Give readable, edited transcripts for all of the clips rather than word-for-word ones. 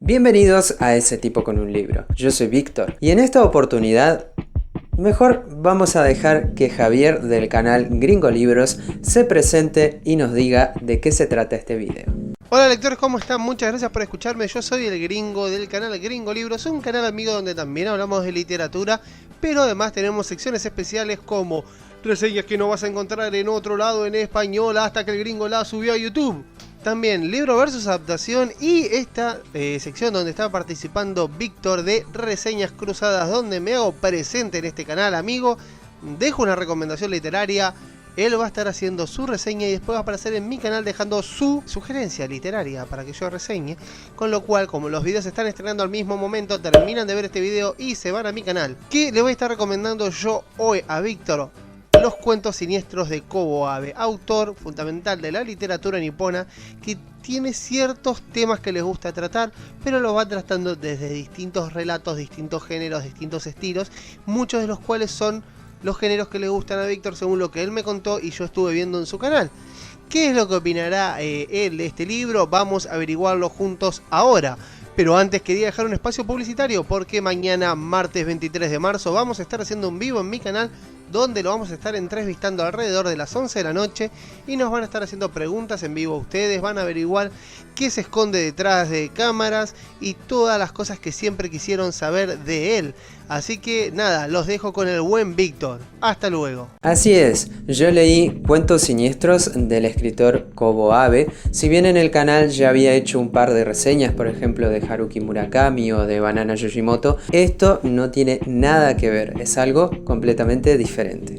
Bienvenidos a Ese Tipo con un Libro. Yo soy Víctor y en esta oportunidad mejor vamos a dejar que Javier del canal Gringo Libros se presente y nos diga de qué se trata este video. Hola lectores, ¿cómo están? Muchas gracias por escucharme. Yo soy el gringo del canal Gringo Libros, un canal amigo donde también hablamos de literatura, pero además tenemos secciones especiales como reseñas que no vas a encontrar en otro lado en español hasta que el gringo la subió a YouTube. También libro versus adaptación y esta sección donde está participando Víctor de Reseñas Cruzadas, donde me hago presente en este canal, amigo. Dejo una recomendación literaria. Él va a estar haciendo su reseña y después va a aparecer en mi canal dejando su sugerencia literaria para que yo reseñe. Con lo cual, como los videos se están estrenando al mismo momento, terminan de ver este video y se van a mi canal. ¿Qué le voy a estar recomendando yo hoy a Víctor? Los cuentos siniestros de Kobo Abe, autor fundamental de la literatura nipona que tiene ciertos temas que les gusta tratar, pero los va tratando desde distintos relatos, distintos géneros, distintos estilos, muchos de los cuales son los géneros que le gustan a Víctor según lo que él me contó y yo estuve viendo en su canal. ¿Qué es lo que opinará él de este libro? Vamos a averiguarlo juntos ahora. Pero antes quería dejar un espacio publicitario porque mañana, martes 23 de marzo, vamos a estar haciendo un vivo en mi canal donde lo vamos a estar entrevistando alrededor de las 11 de la noche y nos van a estar haciendo preguntas en vivo. Ustedes van a averiguar qué se esconde detrás de cámaras y todas las cosas que siempre quisieron saber de él. Así que nada, los dejo con el buen Víctor. Hasta luego. Así es, yo leí Cuentos Siniestros del escritor Kobo Abe. Si bien en el canal ya había hecho un par de reseñas, por ejemplo de Haruki Murakami o de Banana Yoshimoto, esto no tiene nada que ver, es algo completamente diferente.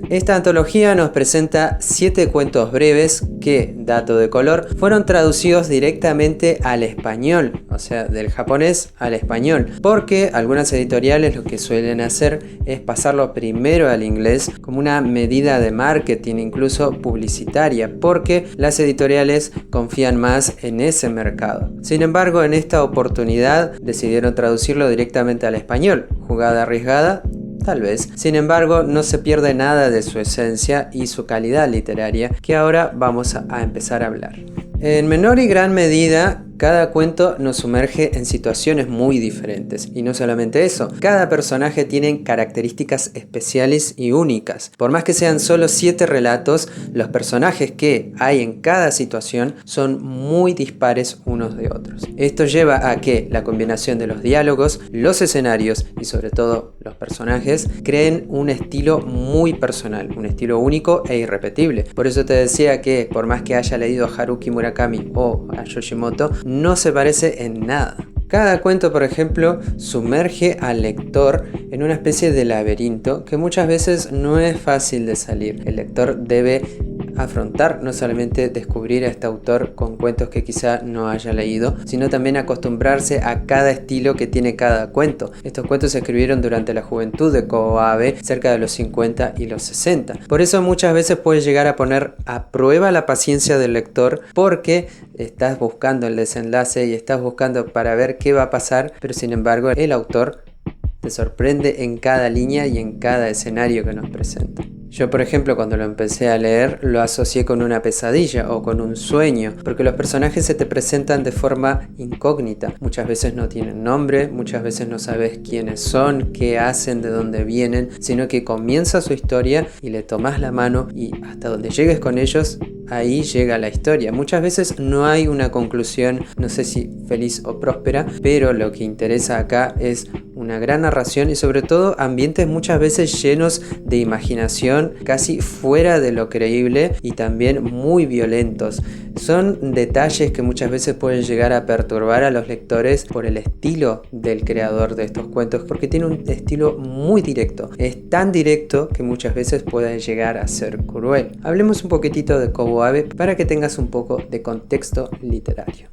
Esta antología nos presenta 7 cuentos breves que, dato de color, fueron traducidos directamente al español, o sea, del japonés al español, porque algunas editoriales lo que suelen hacer es pasarlo primero al inglés como una medida de marketing, incluso publicitaria, porque las editoriales confían más en ese mercado. Sin embargo, en esta oportunidad decidieron traducirlo directamente al español. ¿Jugada arriesgada? Tal vez. Sin embargo, no se pierde nada de su esencia y su calidad literaria, que ahora vamos a empezar a hablar. En menor y gran medida, cada cuento nos sumerge en situaciones muy diferentes. Y no solamente eso, cada personaje tiene características especiales y únicas. Por más que sean solo 7 relatos, los personajes que hay en cada situación son muy dispares unos de otros. Esto lleva a que la combinación de los diálogos, los escenarios y sobre todo los personajes creen un estilo muy personal, un estilo único e irrepetible. Por eso te decía que por más que haya leído a Haruki Murakami o a Yoshimoto, no se parece en nada. Cada cuento, por ejemplo, sumerge al lector en una especie de laberinto que muchas veces no es fácil de salir. El lector debe afrontar no solamente descubrir a este autor con cuentos que quizá no haya leído, sino también acostumbrarse a cada estilo que tiene cada cuento. Estos cuentos se escribieron durante la juventud de Kobo Abe, cerca de los 50 y los 60. Por eso muchas veces puede llegar a poner a prueba la paciencia del lector, porque estás buscando el desenlace y estás buscando para ver qué va a pasar, pero sin embargo el autor te sorprende en cada línea y en cada escenario que nos presenta. Yo, por ejemplo, cuando lo empecé a leer, lo asocié con una pesadilla o con un sueño, porque los personajes se te presentan de forma incógnita. Muchas veces no tienen nombre, muchas veces no sabes quiénes son, qué hacen, de dónde vienen, sino que comienza su historia y le tomas la mano y hasta donde llegues con ellos, ahí llega la historia. Muchas veces no hay una conclusión, no sé si feliz o próspera, pero lo que interesa acá es una gran narración y sobre todo ambientes muchas veces llenos de imaginación, casi fuera de lo creíble y también muy violentos. Son detalles que muchas veces pueden llegar a perturbar a los lectores por el estilo del creador de estos cuentos, porque tiene un estilo muy directo. Es tan directo que muchas veces puede llegar a ser cruel. Hablemos un poquitito de Kobo Abe para que tengas un poco de contexto literario.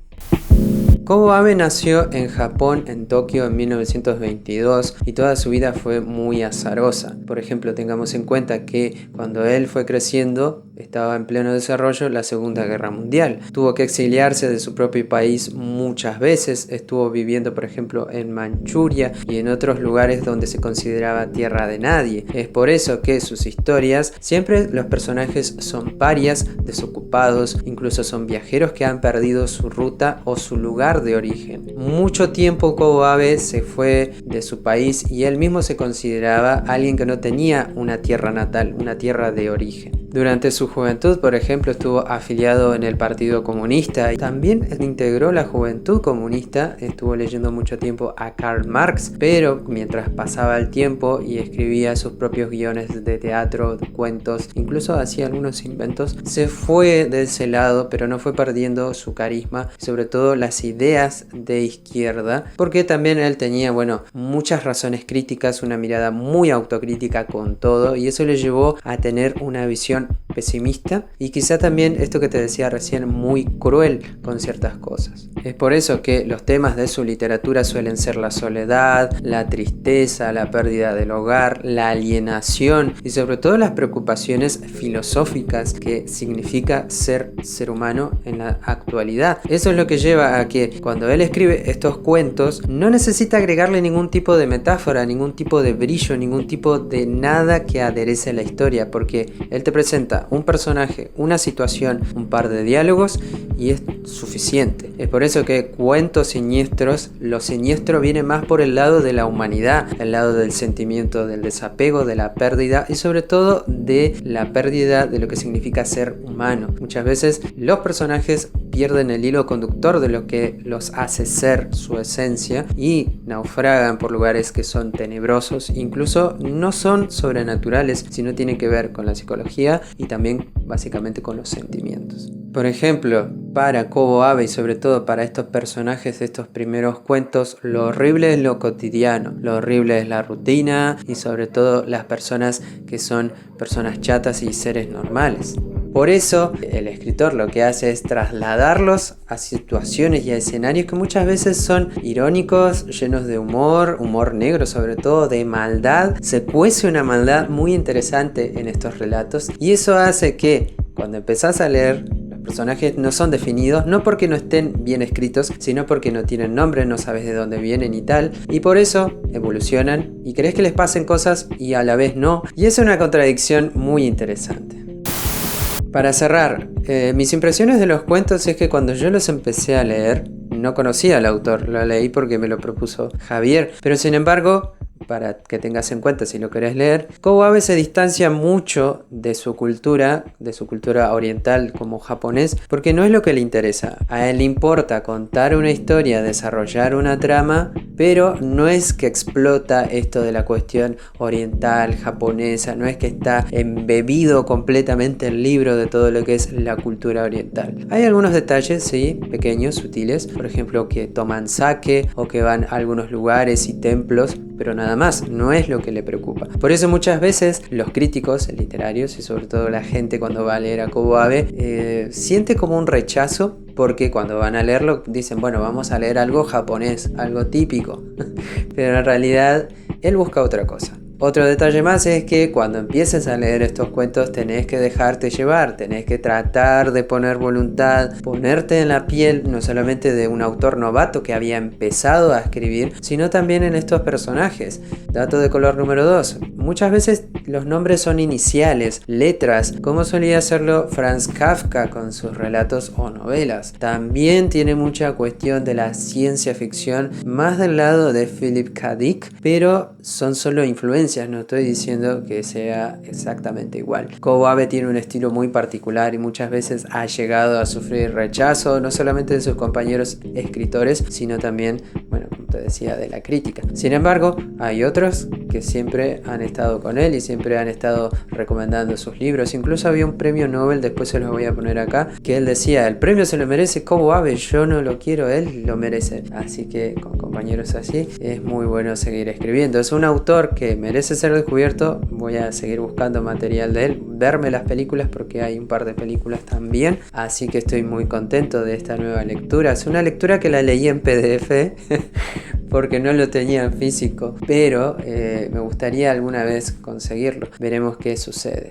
Kobo Abe nació en Japón, en Tokio, en 1922 y toda su vida fue muy azarosa. Por ejemplo, tengamos en cuenta que cuando él fue creciendo, estaba en pleno desarrollo la Segunda Guerra Mundial. Tuvo que exiliarse de su propio país muchas veces, estuvo viviendo por ejemplo en Manchuria y en otros lugares donde se consideraba tierra de nadie. Es por eso que sus historias, siempre los personajes son parias, desocupados, incluso son viajeros que han perdido su ruta o su lugar de origen. Mucho tiempo Kobo Abe se fue de su país y él mismo se consideraba alguien que no tenía una tierra natal, una tierra de origen. Durante su juventud, por ejemplo, estuvo afiliado en el Partido Comunista y también integró la Juventud Comunista. Estuvo leyendo mucho tiempo a Karl Marx, pero mientras pasaba el tiempo y escribía sus propios guiones de teatro, de cuentos, incluso hacía algunos inventos, se fue de ese lado, pero no fue perdiendo su carisma, sobre todo las ideas de izquierda, porque también él tenía, muchas razones críticas, una mirada muy autocrítica con todo, y eso le llevó a tener una visión pesimista y quizá también esto que te decía recién, muy cruel con ciertas cosas. Es por eso que los temas de su literatura suelen ser la soledad, la tristeza, la pérdida del hogar, la alienación y sobre todo las preocupaciones filosóficas que significa ser humano en la actualidad. Eso es lo que lleva a que cuando él escribe estos cuentos no necesita agregarle ningún tipo de metáfora, ningún tipo de brillo, ningún tipo de nada que aderece la historia, porque él te presenta un personaje, una situación, un par de diálogos y es suficiente. Es por eso que Cuentos Siniestros, lo siniestro viene más por el lado de la humanidad, el lado del sentimiento, del desapego, de la pérdida y sobre todo de la pérdida de lo que significa ser humano. Muchas veces los personajes pierden el hilo conductor de lo que los hace ser su esencia y naufragan por lugares que son tenebrosos, incluso no son sobrenaturales, sino tienen que ver con la psicología y también básicamente con los sentimientos. Por ejemplo, para Kobo Abe y sobre todo para estos personajes de estos primeros cuentos, lo horrible es lo cotidiano, lo horrible es la rutina y sobre todo las personas que son personas chatas y seres normales. Por eso el escritor lo que hace es trasladarlos a situaciones y a escenarios que muchas veces son irónicos, llenos de humor negro sobre todo, de maldad. Se cuece una maldad muy interesante en estos relatos y eso hace que cuando empezás a leer, los personajes no son definidos, no porque no estén bien escritos, sino porque no tienen nombre, no sabes de dónde vienen y tal, y por eso evolucionan y querés que les pasen cosas y a la vez no, y es una contradicción muy interesante. Para cerrar, mis impresiones de los cuentos es que cuando yo los empecé a leer, no conocía al autor, lo leí porque me lo propuso Javier, pero sin embargo, para que tengas en cuenta si lo querés leer, Kobo Abe se distancia mucho de su cultura oriental como japonés, porque no es lo que le interesa. A él le importa contar una historia, desarrollar una trama, pero no es que explota esto de la cuestión oriental, japonesa, no es que está embebido completamente el libro de todo lo que es la cultura oriental. Hay algunos detalles, sí, pequeños, sutiles, por ejemplo que toman sake o que van a algunos lugares y templos, pero nada más, no es lo que le preocupa. Por eso muchas veces los críticos literarios y sobre todo la gente cuando va a leer a Kobo Abe siente como un rechazo, porque cuando van a leerlo dicen, bueno, vamos a leer algo japonés, algo típico, pero en realidad él busca otra cosa. Otro detalle más es que cuando empieces a leer estos cuentos tenés que dejarte llevar, tenés que tratar de poner voluntad, ponerte en la piel no solamente de un autor novato que había empezado a escribir, sino también en estos personajes. Dato de color número 2, muchas veces los nombres son iniciales, letras, como solía hacerlo Franz Kafka con sus relatos o novelas. También tiene mucha cuestión de la ciencia ficción, más del lado de Philip K. Dick, pero son solo influencias. No estoy diciendo que sea exactamente igual. Kobo Abe tiene un estilo muy particular y muchas veces ha llegado a sufrir rechazo, no solamente de sus compañeros escritores, sino también, como te decía, de la crítica. Sin embargo, hay otros que siempre han estado con él y siempre han estado recomendando sus libros. Incluso había un premio Nobel, después se los voy a poner acá, que él decía, el premio se lo merece Kobo Abe, yo no lo quiero, él lo merece. Así que con compañeros así es muy bueno seguir escribiendo. Es un autor que merece ser descubierto. Voy a seguir buscando material de él, verme las películas porque hay un par de películas también, así que estoy muy contento de esta nueva lectura. Es una lectura que la leí en PDF porque no lo tenía en físico, pero me gustaría alguna vez conseguirlo. Veremos qué sucede.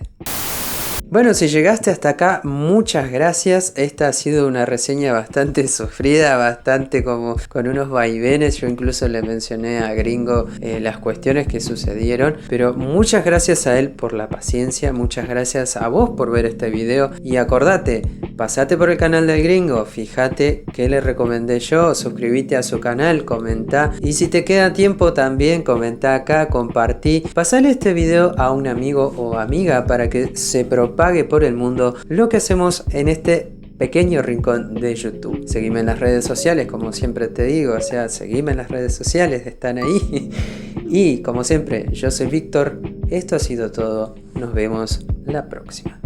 Bueno, si llegaste hasta acá, muchas gracias. Esta ha sido una reseña bastante sufrida, bastante como con unos vaivenes. Yo incluso le mencioné a Gringo las cuestiones que sucedieron. Pero muchas gracias a él por la paciencia, muchas gracias a vos por ver este video. Y acordate, pasate por el canal del Gringo, fíjate qué le recomendé yo, suscríbete a su canal, comenta. Y si te queda tiempo también, comenta acá, compartí. Pasale este video a un amigo o amiga para que se propague por el mundo lo que hacemos en este pequeño rincón de YouTube. Seguime en las redes sociales, como siempre te digo, o sea, seguime en las redes sociales, están ahí. Y como siempre, yo soy Víctor, esto ha sido todo, nos vemos la próxima.